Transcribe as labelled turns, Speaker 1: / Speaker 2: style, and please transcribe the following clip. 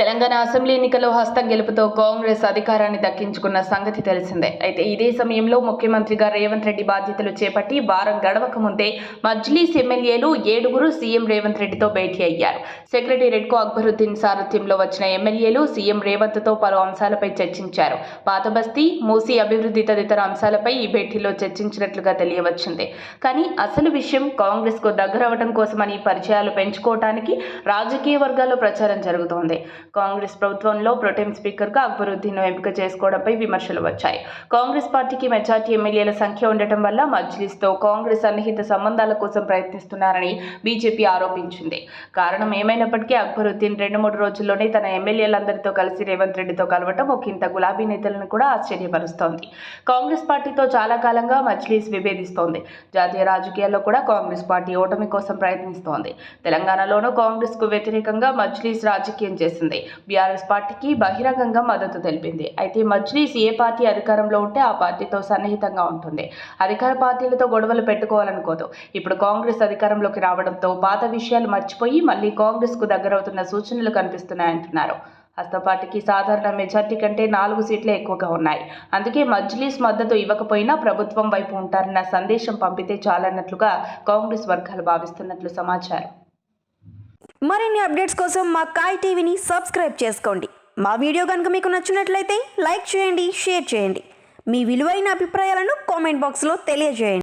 Speaker 1: Telangana assembly ఎన్నికల్లో హస్తం గెలుపుతో కాంగ్రెస్ అధికారాన్ని దక్కించుకున్న సంగతి తెలిసిందే. అయితే ఇదే సమయంలో ముఖ్యమంత్రిగా రేవంత్ రెడ్డి బాధ్యతలు చేపట్టి వారం గడవక ముందే మజ్లీస్ ఎమ్మెల్యేలు 7 సీఎం రేవంత్ రెడ్డితో భేటీ అయ్యారు. సెక్రటేరియట్కు అక్బరుద్దీన్ సారథ్యంలో వచ్చిన ఎమ్మెల్యేలు సీఎం రేవంత్తో పలు అంశాలపై చర్చించారు. పాత బస్తీ, మూసీ అభివృద్ధి తదితర అంశాలపై ఈ భేటీలో చర్చించినట్లుగా తెలియవచ్చింది. కానీ అసలు విషయం కాంగ్రెస్కు దగ్గరవడం కోసమని పరిచయాలు పెంచుకోవడానికి రాజకీయ వర్గాల్లో ప్రచారం జరుగుతోంది. కాంగ్రెస్ ప్రభుత్వంలో ప్రొటెం స్పీకర్గా అక్బరుద్దీన్ను ఎంపిక చేసుకోవడంపై విమర్శలు వచ్చాయి. కాంగ్రెస్ పార్టీకి మెజార్టీ ఎమ్మెల్యేల సంఖ్య ఉండటం వల్ల మజ్లిస్తో కాంగ్రెస్ సన్నిహిత సంబంధాల కోసం ప్రయత్నిస్తున్నారని బీజేపీ ఆరోపించింది. కారణం ఏమైనప్పటికీ అక్బరుద్దీన్ 2-3 రోజుల్లోనే తన ఎమ్మెల్యేలందరితో కలిసి రేవంత్ రెడ్డితో కలవటం ఒకంత గులాబీ నేతలను కూడా ఆశ్చర్యపరుస్తోంది. కాంగ్రెస్ పార్టీతో చాలా కాలంగా మజ్లిస్ విభేదిస్తోంది. జాతీయ రాజకీయాల్లో కూడా కాంగ్రెస్ పార్టీ ఓటమి కోసం ప్రయత్నిస్తోంది. తెలంగాణలోనూ కాంగ్రెస్కు వ్యతిరేకంగా మజ్లిస్ రాజకీయం చేసింది. బీఆర్ఎస్ పార్టీకి బహిరంగంగా మద్దతు తెలిపింది. అయితే మజ్లిస్ ఏ పార్టీ అధికారంలో ఉంటే ఆ పార్టీతో సన్నిహితంగా ఉంటుంది. అధికార పార్టీలతో గొడవలు పెట్టుకోవాలనుకోదు. ఇప్పుడు కాంగ్రెస్ అధికారంలోకి రావడంతో పాత విషయాలు మర్చిపోయి మళ్లీ కాంగ్రెస్కు దగ్గరవుతున్న సూచనలు కనిపిస్తున్నాయంటున్నారు. హస్తం పార్టీకి సాధారణ మెజార్టీ కంటే 4 సీట్లే ఎక్కువగా ఉన్నాయి. అందుకే మజ్లిస్ మద్దతు ఇవ్వకపోయినా ప్రభుత్వం వైపు ఉంటారన్న సందేశం పంపితే చాలన్నట్లుగా కాంగ్రెస్ వర్గాలు భావిస్తున్నట్లు సమాచారం.
Speaker 2: మరిన్ని అప్డేట్స్ కోసం మా కాయ్ టీవీని సబ్స్క్రైబ్ చేసుకోండి. మా వీడియో కనుక మీకు నచ్చినట్లయితే లైక్ చేయండి, షేర్ చేయండి. మీ విలువైన అభిప్రాయాలను కామెంట్ బాక్స్లో తెలియజేయండి.